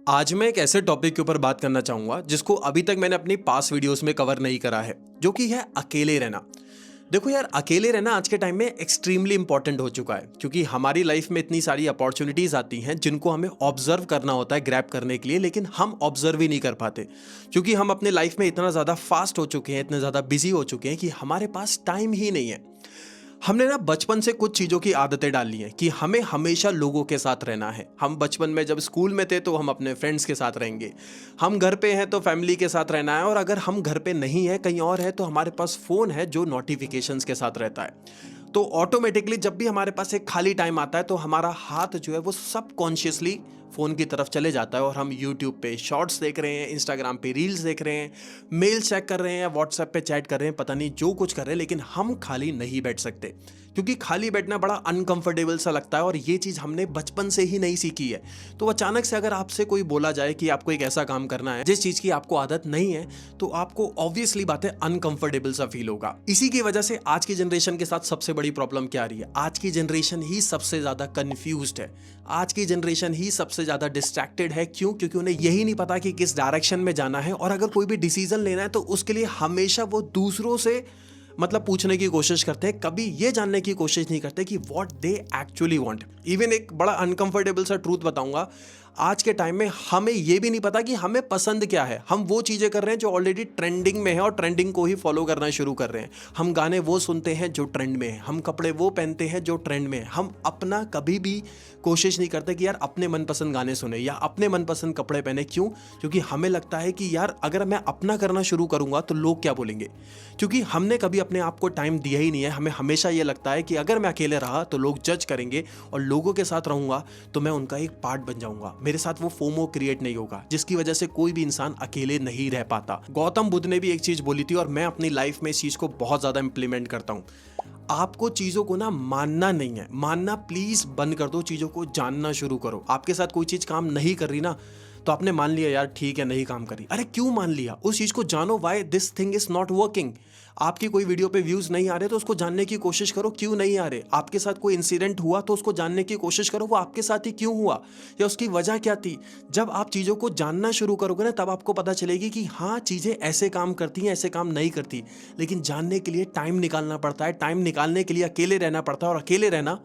आज मैं एक ऐसे टॉपिक के ऊपर बात करना चाहूँगा जिसको अभी तक मैंने अपनी पास वीडियोस में कवर नहीं करा है, जो कि है अकेले रहना। देखो यार, अकेले रहना आज के टाइम में एक्सट्रीमली इंपॉर्टेंट हो चुका है, क्योंकि हमारी लाइफ में इतनी सारी अपॉर्चुनिटीज आती हैं जिनको हमें ऑब्जर्व करना होता है ग्रैब करने के लिए, लेकिन हम ऑब्जर्व ही नहीं कर पाते क्योंकि हम अपने लाइफ में इतना ज़्यादा फास्ट हो चुके हैं, इतने ज़्यादा बिजी हो चुके हैं कि हमारे पास टाइम ही नहीं है। हमने ना बचपन से कुछ चीज़ों की आदतें डाल ली हैं कि हमें हमेशा लोगों के साथ रहना है। हम बचपन में जब स्कूल में थे तो हम अपने फ्रेंड्स के साथ रहेंगे, हम घर पे हैं तो फैमिली के साथ रहना है, और अगर हम घर पे नहीं है कहीं और है तो हमारे पास फ़ोन है जो नोटिफिकेशंस के साथ रहता है। तो ऑटोमेटिकली जब भी हमारे पास एक खाली टाइम आता है तो हमारा हाथ जो है वो सबकॉन्शियसली फ़ोन की तरफ चले जाता है और हम यूट्यूब पे शॉर्ट्स देख रहे हैं, इंस्टाग्राम पे रील्स देख रहे हैं, मेल चेक कर रहे हैं, व्हाट्सएप पे चैट कर रहे हैं, पता नहीं जो कुछ कर रहे हैं, लेकिन हम खाली नहीं बैठ सकते क्योंकि खाली बैठना बड़ा अनकंफर्टेबल सा लगता है और ये चीज़ हमने बचपन से ही नहीं सीखी है। तो अचानक से अगर आपसे कोई बोला जाए कि आपको एक ऐसा काम करना है जिस चीज़ की आपको आदत नहीं है, तो आपको ऑब्वियसली बात है अनकंफर्टेबल सा फील होगा। इसी की वजह से आज की जनरेशन के साथ सबसे बड़ी प्रॉब्लम क्या आ रही है, आज की जनरेशन ही सबसे ज़्यादा कन्फ्यूज्ड है, आज की जनरेशन ही सबसे ज़्यादा डिस्ट्रैक्टेड है। क्यों? क्योंकि उन्हें यही नहीं पता कि किस डायरेक्शन में जाना है, और अगर कोई भी डिसीजन लेना है तो उसके लिए हमेशा वो दूसरों से पूछने की कोशिश करते हैं, कभी ये जानने की कोशिश नहीं करते कि what they actually want. Even एक बड़ा अनकंफर्टेबल सा ट्रूथ बताऊंगा, आज के टाइम में हमें ये भी नहीं पता कि हमें पसंद क्या है। हम वो चीज़ें कर रहे हैं जो ऑलरेडी ट्रेंडिंग में है और ट्रेंडिंग को ही फॉलो करना शुरू कर रहे हैं। हम गाने वो सुनते हैं जो ट्रेंड में है, हम कपड़े वो पहनते हैं जो ट्रेंड में है। हम अपना कभी भी कोशिश नहीं करते कि यार अपने मनपसंद गाने सुने या अपने मनपसंद कपड़े पहने। क्यों? क्योंकि हमें लगता है कि यार अगर मैं अपना करना शुरू करूंगा तो लोग क्या बोलेंगे, क्योंकि हमने कभी अपने आप को टाइम दिया ही नहीं है। हमें हमेशा ये लगता है कि अगर मैं अकेले रहा तो लोग जज करेंगे, और लोगों के साथ रहूंगा तो मैं उनका एक पार्ट बन जाऊंगा, मेरे साथ वो फोमो क्रिएट नहीं होगा, जिसकी वजह से कोई भी इंसान अकेले नहीं रह पाता। गौतम बुद्ध ने भी एक चीज बोली थी और मैं अपनी लाइफ में इस चीज को बहुत ज्यादा इंप्लीमेंट करता हूं। आपको चीज़ों को ना मानना नहीं है, मानना प्लीज बंद कर दो, चीज़ों को जानना शुरू करो। आपके साथ कोई चीज़ काम नहीं कर रही ना, तो आपने मान लिया यार ठीक है नहीं काम कर रही, अरे क्यों मान लिया? उस चीज़ को जानो, why this thing is not working. आपकी कोई वीडियो पे व्यूज़ नहीं आ रहे तो उसको जानने की कोशिश करो, क्यों नहीं आ रहे। आपके साथ कोई इंसिडेंट हुआ तो उसको जानने की कोशिश करो, वो आपके साथ ही क्यों हुआ या उसकी वजह क्या थी। जब आप चीज़ों को जानना शुरू करोगे ना, तब आपको पता चलेगी कि हाँ चीज़ें ऐसे काम करती हैं, ऐसे काम नहीं करती। लेकिन जानने के लिए टाइम निकालना पड़ता है, टाइम निकालने के लिए अकेले रहना पड़ता है, और अकेले रहना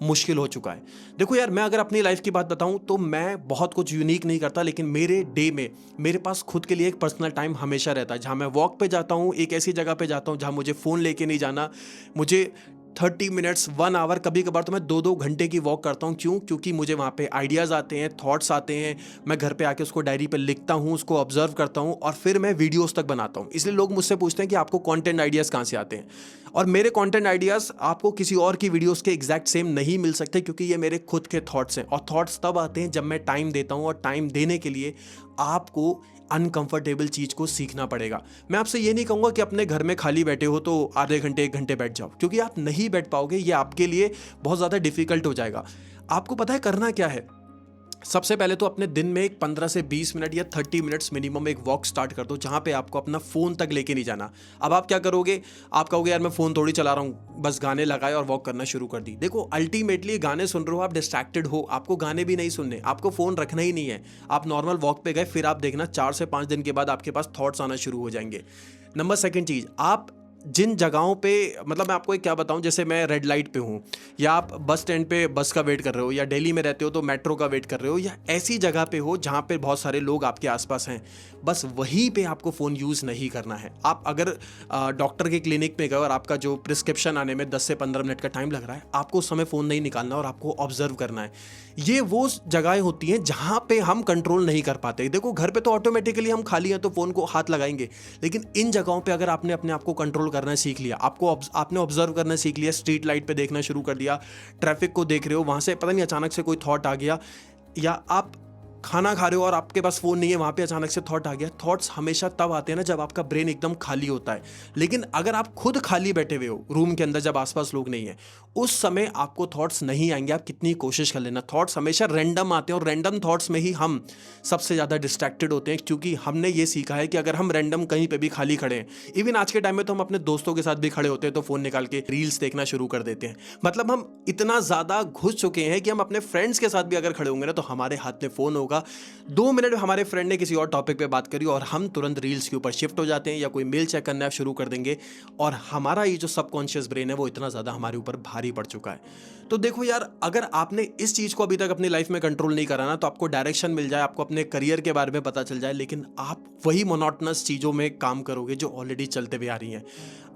मुश्किल हो चुका है। देखो यार, मैं अगर अपनी लाइफ की बात बताऊं तो मैं बहुत कुछ यूनिक नहीं करता, लेकिन मेरे डे में मेरे पास खुद के लिए एक पर्सनल टाइम हमेशा रहता है, जहां मैं वॉक पे जाता हूं, एक ऐसी जगह पे जाता हूं जहां मुझे फ़ोन लेके नहीं जाना। मुझे 30 मिनट्स 1 आवर, कभी कभार तो मैं 2-2 घंटे की वॉक करता हूँ। क्यों? क्योंकि मुझे वहाँ पे आइडियाज़ आते हैं, थॉट्स आते हैं, मैं घर पे आके उसको डायरी पे लिखता हूँ, उसको ऑब्जर्व करता हूँ और फिर मैं वीडियोस तक बनाता हूँ। इसलिए लोग मुझसे पूछते हैं कि आपको कंटेंट आइडियाज़ कहाँ से आते हैं, और मेरे कंटेंट आइडियाज़ आपको किसी और की वीडियोस के एग्जैक्ट सेम नहीं मिल सकते, क्योंकि ये मेरे खुद के थॉट्स हैं, और थॉट्स तब आते हैं जब मैं टाइम देता हूँ, और टाइम देने के लिए आपको अनकंफर्टेबल चीज़ को सीखना पड़ेगा। मैं आपसे ये नहीं कहूँगा कि अपने घर में खाली बैठे हो तो आधे घंटे 1 घंटे बैठ जाओ, क्योंकि आप नहीं बैठ पाओगे, ये आपके लिए बहुत ज़्यादा डिफिकल्ट हो जाएगा। आपको पता है करना क्या है? सबसे पहले तो अपने दिन में एक 15 से 20 मिनट या 30 मिनट्स मिनिमम एक वॉक स्टार्ट कर दो, जहाँ पे आपको अपना फ़ोन तक लेके नहीं जाना। अब आप क्या करोगे? आप कहोगे यार मैं फ़ोन थोड़ी चला रहा हूँ, बस गाने लगाए और वॉक करना शुरू कर दी। देखो अल्टीमेटली गाने सुन रहे हो, आप डिस्ट्रैक्टेड हो, आपको गाने भी नहीं सुनने, आपको फ़ोन रखना ही नहीं है। आप नॉर्मल वॉक पे गए, फिर आप देखना 4 से 5 दिन के बाद आपके पास थॉट्स आना शुरू हो जाएंगे। नंबर सेकंड चीज़, आप जिन जगहों पे, मैं आपको एक क्या बताऊं, जैसे मैं रेड लाइट पे हूं, या आप बस स्टैंड पे बस का वेट कर रहे हो, या दिल्ली में रहते हो तो मेट्रो का वेट कर रहे हो, या ऐसी जगह पे हो जहां पे बहुत सारे लोग आपके आसपास हैं, बस वहीं पे आपको फ़ोन यूज़ नहीं करना है। आप अगर डॉक्टर के क्लिनिक पे गए और आपका जो प्रिस्क्रिप्शन आने में 10 से 15 मिनट का टाइम लग रहा है, आपको उस समय फ़ोन नहीं निकालना और आपको ऑब्जर्व करना है। ये वो जगहें होती हैं जहाँ पे हम कंट्रोल नहीं कर पाते। देखो घर पे तो ऑटोमेटिकली हम खाली हैं तो फ़ोन को हाथ लगाएंगे, लेकिन इन जगहों पे अगर आपने अपने आप को कंट्रोल करना सीख लिया, आपने ऑब्जर्व करना सीख लिया, स्ट्रीट लाइट पे देखना शुरू कर दिया, ट्रैफिक को देख रहे हो, वहाँ से पता नहीं अचानक से कोई थॉट आ गया, या आप खाना खा रहे हो और आपके पास फ़ोन नहीं है, वहाँ पे अचानक से थॉट आ गया। थॉट्स हमेशा तब आते हैं ना जब आपका ब्रेन एकदम खाली होता है। लेकिन अगर आप खुद खाली बैठे हुए हो रूम के अंदर, जब आसपास लोग नहीं है, उस समय आपको थॉट्स नहीं आएंगे, आप कितनी कोशिश कर लेना। थॉट्स हमेशा रैंडम आते हैं, और रैंडम थॉट्स में ही हम सबसे ज़्यादा डिस्ट्रैक्टेड होते हैं, क्योंकि हमने ये सीखा है कि अगर हम रैंडम कहीं पे भी खाली खड़े हैं, इवन आज के टाइम में तो हम अपने दोस्तों के साथ भी खड़े होते हैं तो फ़ोन निकाल के रील्स देखना शुरू कर देते हैं। हम इतना ज़्यादा घुस चुके हैं कि हम अपने फ्रेंड्स के साथ भी अगर खड़े होंगे ना, तो हमारे हाथ में फ़ोन होगा होगा। 2 मिनट में हमारे फ्रेंड ने किसी और टॉपिक पे बात करी और हम तुरंत रील्स के ऊपर शिफ्ट हो जाते हैं या कोई मेल चेक करना शुरू कर देंगे, और हमारा ये जो सबकॉन्शियस ब्रेन है वो इतना ज़्यादा हमारे ऊपर भारी पड़ चुका है। तो देखो यार, अगर आपने इस चीज़ को अभी तक अपनी लाइफ में कंट्रोल नहीं करा ना, तो आपको डायरेक्शन मिल जाए, आपको अपने करियर के बारे में पता चल जाए, लेकिन आप वही मोनोटोनस चीज़ों में काम करोगे जो ऑलरेडी चलते हुए आ रही हैं।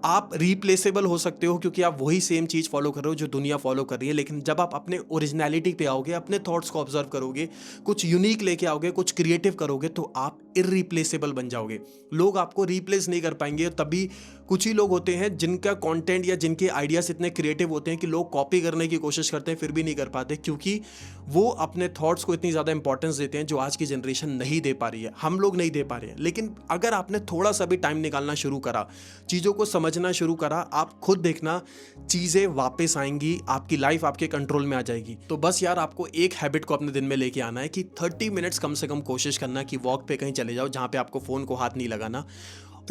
आप रिप्लेसेबल हो सकते हो क्योंकि आप वही सेम चीज़ फॉलो कर रहे हो जो दुनिया फॉलो कर रही है, लेकिन जब आप अपने ओरिजिनलिटी पे आओगे, अपने थॉट्स को ऑब्जर्व करोगे, कुछ यूनिक लेके आओगे, कुछ क्रिएटिव करोगे, तो आप इररिप्लेसेबल बन जाओगे। लोग आपको रिप्लेस नहीं कर पाएंगे। तभी कुछ ही लोग होते हैं जिनका कंटेंट या जिनके आइडियाज़ इतने क्रिएटिव होते हैं कि लोग कॉपी करने की कोशिश करते हैं फिर भी नहीं कर पाते, क्योंकि वो अपने थॉट्स को इतनी ज़्यादा इंपॉर्टेंस देते हैं जो आज की जनरेशन नहीं दे पा रही है, हम लोग नहीं दे पा रहे हैं। लेकिन अगर आपने थोड़ा सा भी टाइम निकालना शुरू करा, चीज़ों को समझना शुरू करा, आप खुद देखना चीज़ें वापस आएंगी, आपकी लाइफ आपके कंट्रोल में आ जाएगी। तो बस यार, आपको एक हैबिट को अपने दिन में लेके आना है कि 30 मिनट्स कम से कम कोशिश करना कि वॉक पे कहीं चले जाओ जहाँ पे आपको फ़ोन को हाथ नहीं लगाना,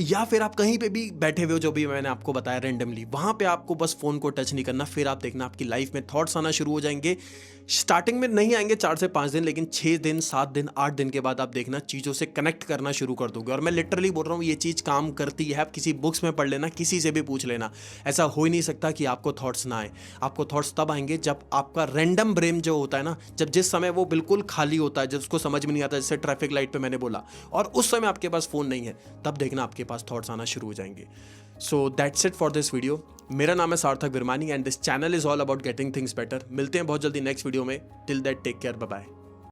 या फिर आप कहीं पे भी बैठे हुए हो, जो भी मैंने आपको बताया रेंडमली, वहाँ पे आपको बस फ़ोन को टच नहीं करना। फिर आप देखना आपकी लाइफ में थॉट्स आना शुरू हो जाएंगे। स्टार्टिंग में नहीं आएंगे 4 से 5 दिन, लेकिन 6 दिन, 7 दिन, 8 दिन के बाद आप देखना चीज़ों से कनेक्ट करना शुरू कर दोगे। और मैं लिटरली बोल रहा हूँ, ये चीज़ काम करती है। आप किसी बुक्स में पढ़ लेना, किसी से भी पूछ लेना, ऐसा हो ही नहीं सकता कि आपको थॉट्स ना आए। आपको थॉट्स तब आएंगे जब आपका रैंडम ब्रेन जो होता है ना, जब जिस समय वो बिल्कुल खाली होता है, जब उसको समझ में नहीं आता, जैसे ट्रैफिक लाइट पे मैंने बोला, और उस समय आपके पास फ़ोन नहीं है, तब देखना आपके पास थॉट्स आना शुरू हो जाएंगे। So that's it for this video. मेरा नाम है Sarthak Virmani and this channel is all about getting things better. मिलते हैं बहुत जल्दी नेक्स्ट वीडियो में। Till that take care, bye bye.